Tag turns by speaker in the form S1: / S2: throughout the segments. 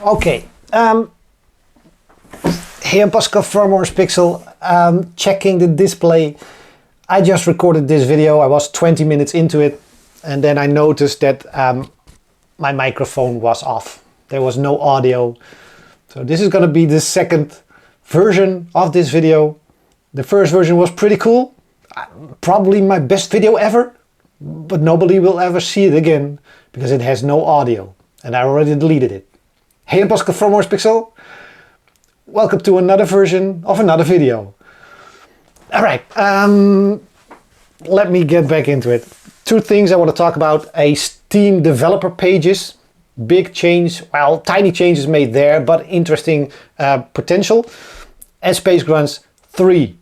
S1: Okay, here Pascal from Orangepixel, checking the display. I just recorded this video, I was 20 minutes into it, and then I noticed that my microphone was off. There was no audio. So this is gonna be the second version of this video. The first version was pretty cool, probably my best video ever, but nobody will ever see it again because it has no audio, and I already deleted it. Hey, I'm Pascal from Orangepixel. Welcome to another version of another video. Alright, let me get back into it. Two things I want to talk about: a Steam developer pages, big change, well, tiny changes made there, but interesting potential. And Space Grunts 3,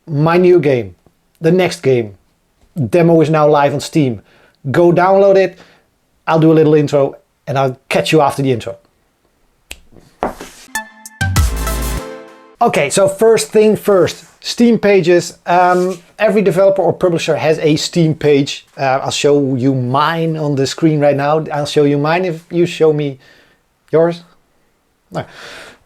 S1: my new game, the next game. Demo is now live on Steam. Go download it. I'll do a little intro and I'll catch you after the intro. Okay, so first thing first, Steam pages. Every developer or publisher has a Steam page. I'll show you mine on the screen right now. I'll show you mine if you show me yours. No.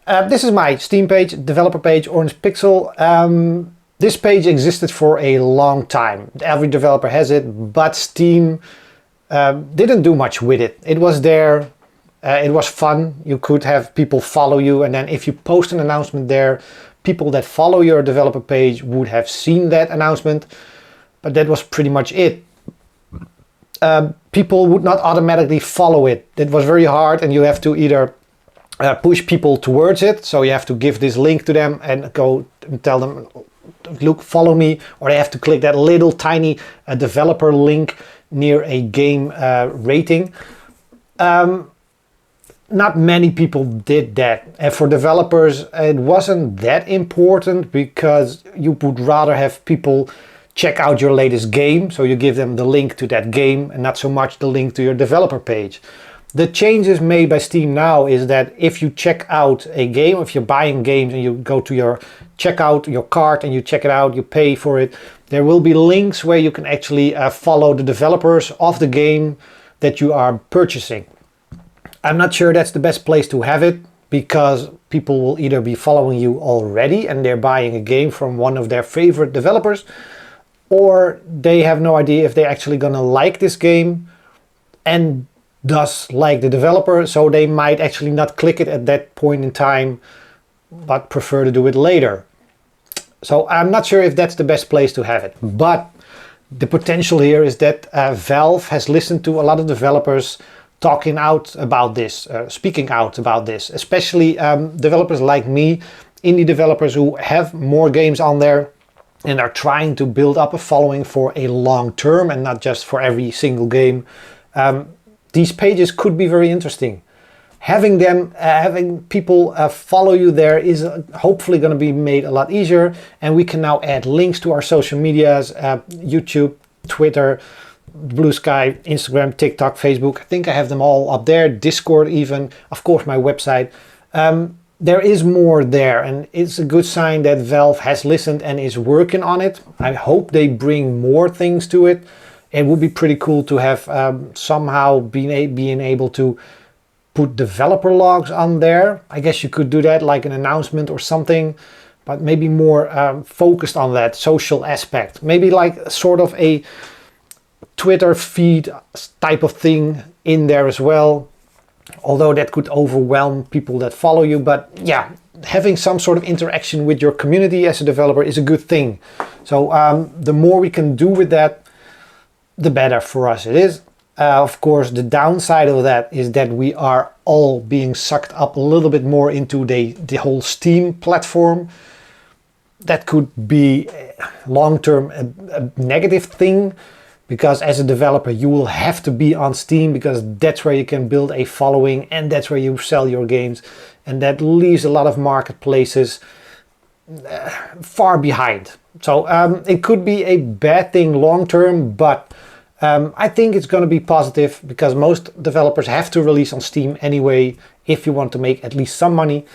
S1: This is my Steam page, developer page, Orangepixel. This page existed for a long time. Every developer has it, but Steam didn't do much with it. It was there. It was fun. You could have people follow you, and then if you post an announcement there, people that follow your developer page would have seen that announcement, but that was pretty much it. People would not automatically follow it. It was very hard, and you have to either push people towards it, so you have to give this link to them and go and tell them, look, follow me, or they have to click that little tiny developer link near a game rating. Not many people did that, and for developers it wasn't that important because you would rather have people check out your latest game, so you give them the link to that game and not so much the link to your developer page. The changes made by Steam now is that if you check out a game, if you're buying games and you go to your checkout, your cart, and you check it out, you pay for it, there will be links where you can actually follow the developers of the game that you are purchasing. I'm not sure that's the best place to have it, because people will either be following you already and they're buying a game from one of their favorite developers, or they have no idea if they're actually gonna like this game and thus like the developer, so they might actually not click it at that point in time but prefer to do it later. So I'm not sure if that's the best place to have it, but the potential here is that Valve has listened to a lot of developers talking out about this, speaking out about this, especially developers like me, indie developers who have more games on there and are trying to build up a following for a long term and not just for every single game. These pages could be very interesting. Having them, having people follow you there is hopefully going to be made a lot easier, and we can now add links to our social medias, YouTube, Twitter, Blue Sky, Instagram, TikTok, Facebook. I think I have them all up there, Discord even, of course my website. There is more there, and it's a good sign that Valve has listened and is working on it. I hope they bring more things to it. It would be pretty cool to have somehow being able to put developer logs on there. I guess you could do that like an announcement or something, but maybe more focused on that social aspect. Maybe like sort of a Twitter feed type of thing in there as well, although that could overwhelm people that follow you. But yeah, having some sort of interaction with your community as a developer is a good thing. So the more we can do with that, the better for us it is. Of course, the downside of that is that we are all being sucked up a little bit more into the whole Steam platform. That could be long-term a negative thing, because as a developer you will have to be on Steam because that's where you can build a following and that's where you sell your games, and that leaves a lot of marketplaces far behind. So it could be a bad thing long term, but I think it's going to be positive because most developers have to release on Steam anyway if you want to make at least some money.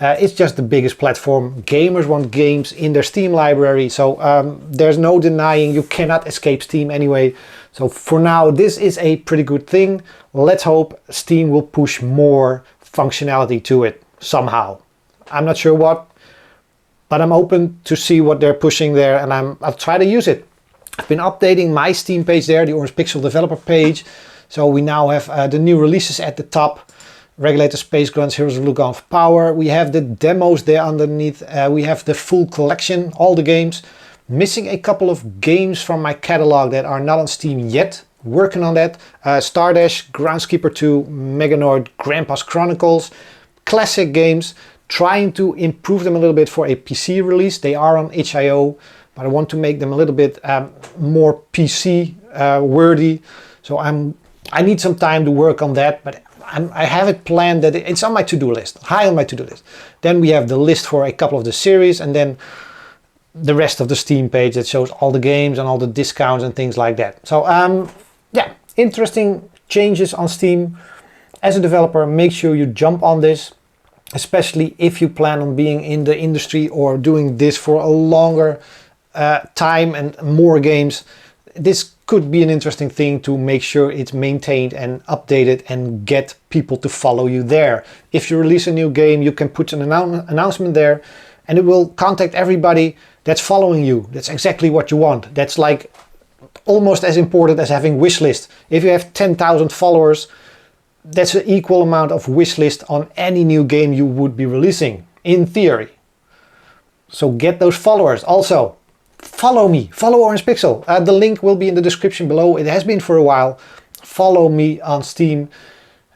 S1: It's just the biggest platform. Gamers want games in their Steam library, so there's no denying you cannot escape Steam anyway. So for now, this is a pretty good thing. Let's hope Steam will push more functionality to it somehow. I'm not sure what, but I'm open to see what they're pushing there, and I'll try to use it. I've been updating my Steam page there, the Orangepixel developer page. So we now have the new releases at the top. Regulator, Space Grunts, Heroes of Lugon Power. We have the demos there underneath. We have the full collection, all the games. Missing a couple of games from my catalog that are not on Steam yet. Working on that. Stardash, Groundskeeper 2, Meganoid, Grandpa's Chronicles. Classic games. Trying to improve them a little bit for a PC release. They are on itch.io, but I want to make them a little bit more PC worthy. So I need some time to work on that, but I have it planned that it's on my to-do list, high on my to-do list. Then we have the list for a couple of the series, and then the rest of the Steam page that shows all the games and all the discounts and things like that. So yeah, interesting changes on Steam. As a developer, make sure you jump on this, especially if you plan on being in the industry or doing this for a longer time and more games. This could be an interesting thing to make sure it's maintained and updated and get people to follow you there. If you release a new game, you can put an announcement there and it will contact everybody that's following you. That's exactly what you want. That's like almost as important as having Wishlist. If you have 10,000 followers, that's an equal amount of Wishlist on any new game you would be releasing, in theory. So get those followers. Also, follow me, follow Orangepixel. The link will be in the description below. It has been for a while. Follow me on Steam.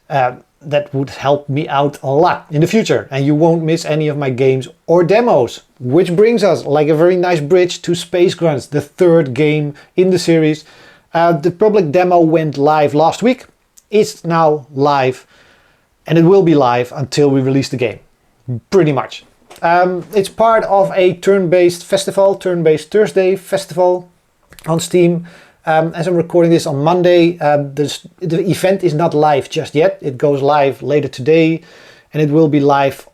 S1: That would help me out a lot in the future, and you won't miss any of my games or demos. Which brings us, like a very nice bridge, to Space Grunts, the third game in the series. The public demo went live last week. It's now live, and it will be live until we release the game, pretty much. It's part of a turn-based festival, Turn-Based Thursday festival on Steam. As I'm recording this on Monday, the event is not live just yet. It goes live later today, and it will be live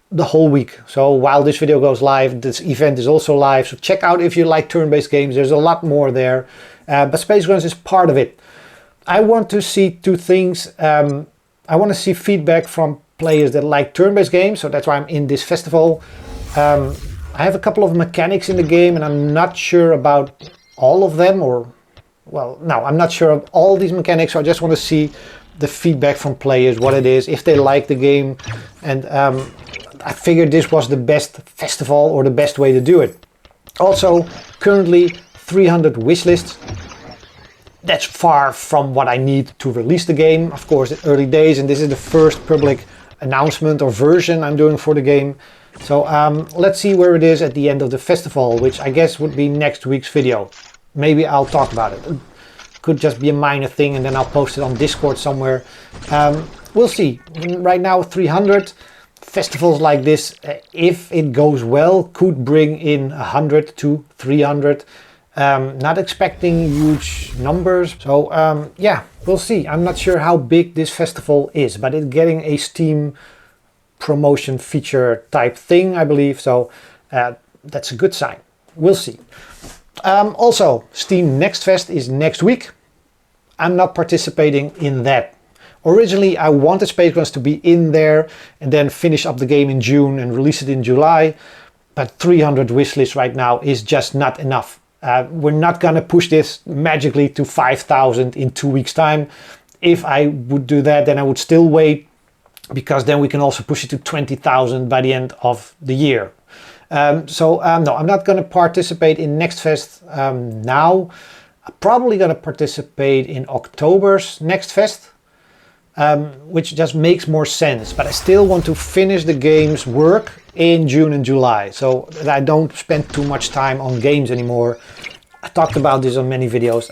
S1: the whole week. So while this video goes live, this event is also live. So check out if you like turn-based games. There's a lot more there, but Space Grunts is part of it. I want to see two things. I want to see feedback from players that like turn-based games, so that's why I'm in this festival. I have a couple of mechanics in the game, and I'm not sure about all of them, or, well, no, I'm not sure of all these mechanics, so I just want to see the feedback from players, what it is, if they like the game, and I figured this was the best festival or the best way to do it. Also, currently 300 wishlists. That's far from what I need to release the game. Of course, it's early days, and this is the first public announcement or version I'm doing for the game. So let's see where it is at the end of the festival, which I guess would be next week's video. Maybe I'll talk about it. Could just be a minor thing, and then I'll post it on Discord somewhere. We'll see. Right now 300 festivals like this, if it goes well, could bring in 100 to 300. Not expecting huge numbers, so yeah, we'll see. I'm not sure how big this festival is, but it's getting a Steam promotion feature type thing, I believe, so that's a good sign. We'll see. Also, Steam Next Fest is next week. I'm not participating in that. Originally, I wanted Space Grunts to be in there and then finish up the game in June and release it in July, but 300 wishlists right now is just not enough. We're not gonna push this magically to 5,000 in 2 weeks time. If I would do that, then I would still wait, because then we can also push it to 20,000 by the end of the year. No, I'm not gonna participate in Next Fest now. I'm probably gonna participate in October's Next Fest, which just makes more sense. But I still want to finish the game's work in June and July, so that I don't spend too much time on games anymore. I talked about this on many videos.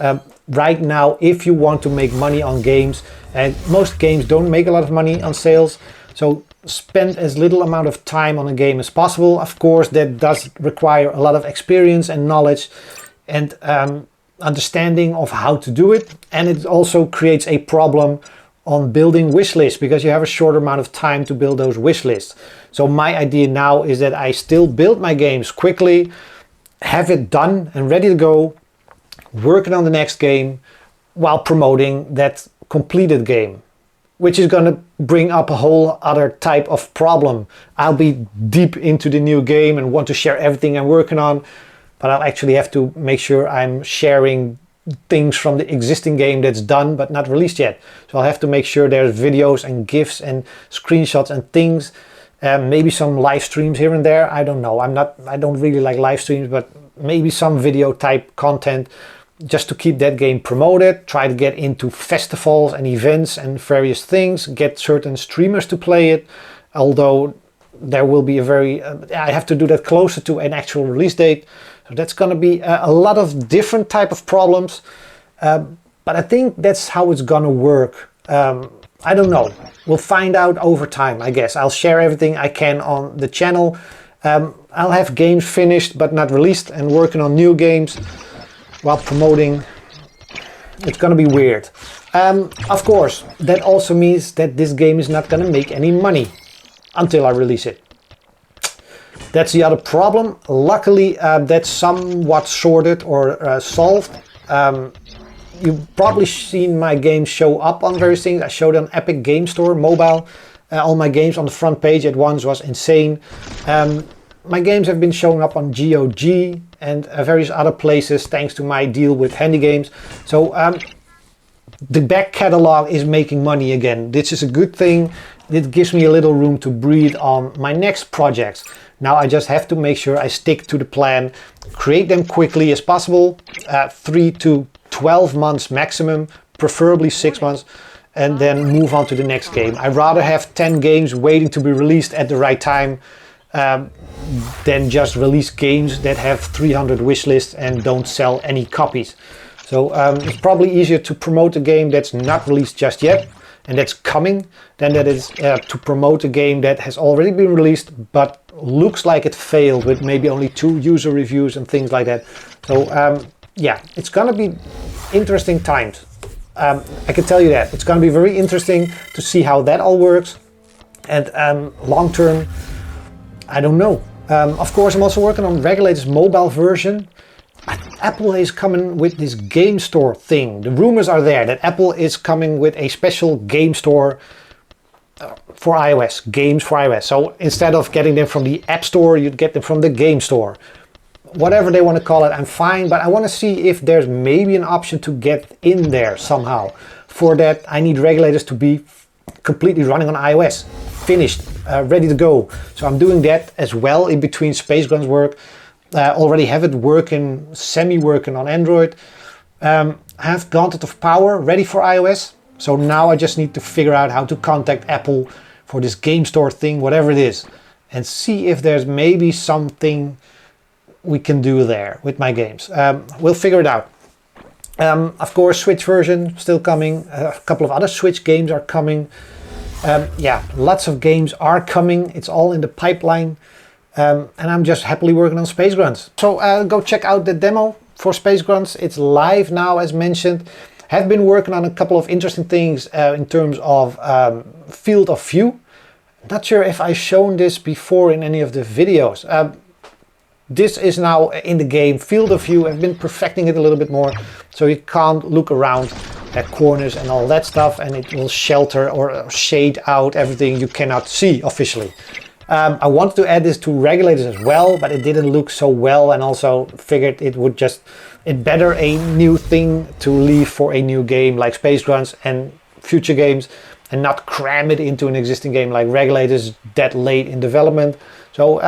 S1: Right now, if you want to make money on games, and most games don't make a lot of money on sales, so spend as little amount of time on a game as possible. Of course, that does require a lot of experience and knowledge and understanding of how to do it, and it also creates a problem on building wish lists, because you have a shorter amount of time to build those wish lists. So my idea now is that I still build my games quickly, have it done and ready to go, working on the next game while promoting that completed game, which is going to bring up a whole other type of problem. I'll be deep into the new game and want to share everything I'm working on, but I'll actually have to make sure I'm sharing things from the existing game that's done but not released yet. So I'll have to make sure there's videos and GIFs and screenshots and things, maybe some live streams here and there. I don't know. I don't really like live streams, but maybe some video type content just to keep that game promoted, try to get into festivals and events and various things, get certain streamers to play it, although there will be I have to do that closer to an actual release date. So that's going to be a lot of different type of problems, but I think that's how it's going to work. I don't know. We'll find out over time, I guess. I'll share everything I can on the channel. I'll have games finished but not released and working on new games while promoting. It's going to be weird. Of course, that also means that this game is not going to make any money until I release it. That's the other problem. Luckily, that's somewhat sorted or solved. You've probably seen my games show up on various things. I showed on Epic Game Store mobile. All my games on the front page at once was insane. My games have been showing up on GOG and various other places thanks to my deal with Handy Games. So the back catalog is making money again. This is a good thing. It gives me a little room to breathe on my next projects. Now I just have to make sure I stick to the plan, create them quickly as possible, 3 to 12 months maximum, preferably 6 months, and then move on to the next game. I'd rather have 10 games waiting to be released at the right time than just release games that have 300 wish lists and don't sell any copies. So it's probably easier to promote a game that's not released just yet and that's coming than that is to promote a game that has already been released but looks like it failed with maybe only 2 user reviews and things like that. So yeah, it's gonna be interesting times. I can tell you that. It's gonna be very interesting to see how that all works. And long term, I don't know. Of course, I'm also working on Regulator's mobile version. Apple is coming with this game store thing. The rumors are there that Apple is coming with a special game store for iOS, games for iOS. So instead of getting them from the App Store, you'd get them from the game store. Whatever they want to call it, I'm fine, but I want to see if there's maybe an option to get in there somehow. For that, I need Regulators to be completely running on iOS, finished, ready to go. So I'm doing that as well in between Space Grunts work. Already have it working, semi-working on Android. I have Gauntlet of Power ready for iOS. So now I just need to figure out how to contact Apple for this game store thing, whatever it is, and see if there's maybe something we can do there with my games. We'll figure it out. Of course, Switch version still coming. A couple of other Switch games are coming. Yeah, lots of games are coming. It's all in the pipeline. And I'm just happily working on Space Grunts. So go check out the demo for Space Grunts. It's live now, as mentioned. Have been working on a couple of interesting things in terms of field of view. Not sure if I've shown this before in any of the videos. This is now in the game, field of view. I've been perfecting it a little bit more, so you can't look around at corners and all that stuff, and it will shelter or shade out everything you cannot see officially. I wanted to add this to Regulators as well, but it didn't look so well, and also figured it would just, it better a new thing to leave for a new game like Space Grunts and future games, and not cram it into an existing game like Regulators that late in development. So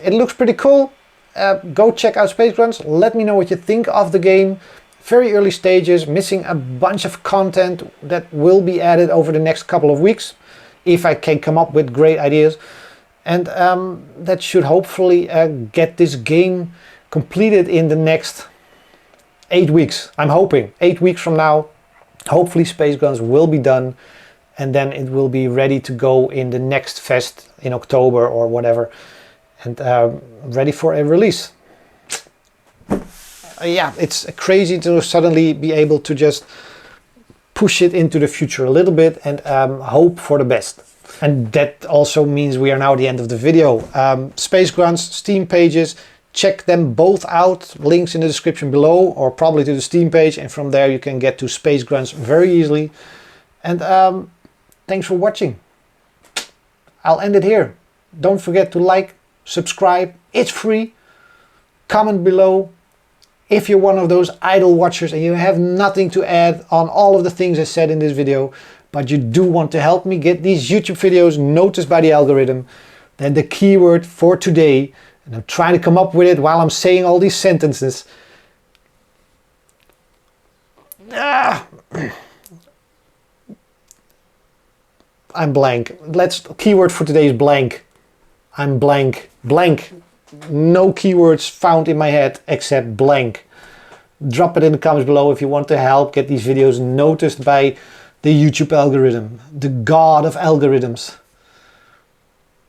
S1: it looks pretty cool. Go check out Space Grunts. Let me know what you think of the game. Very early stages, missing a bunch of content that will be added over the next couple of weeks, if I can come up with great ideas. And that should hopefully get this game completed in the next 8 weeks. I'm hoping 8 weeks from now, hopefully Space Grunts will be done, and then it will be ready to go in the next fest in October or whatever, and ready for a release. Yeah, it's crazy to suddenly be able to just push it into the future a little bit and hope for the best. And that also means we are now at the end of the video. Space Grunts, Steam pages, check them both out. Links in the description below, or probably to the Steam page, and from there you can get to Space Grunts very easily. And thanks for watching. I'll end it here. Don't forget to like, subscribe, it's free. Comment below if you're one of those idle watchers and you have nothing to add on all of the things I said in this video, but you do want to help me get these YouTube videos noticed by the algorithm. Then the keyword for today, and I'm trying to come up with it while I'm saying all these sentences. I'm blank. Keyword for today is blank. I'm blank. Blank. No keywords found in my head except blank. Drop it in the comments below if you want to help get these videos noticed by the YouTube algorithm, the god of algorithms.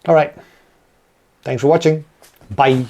S1: Alright, thanks for watching. Bye.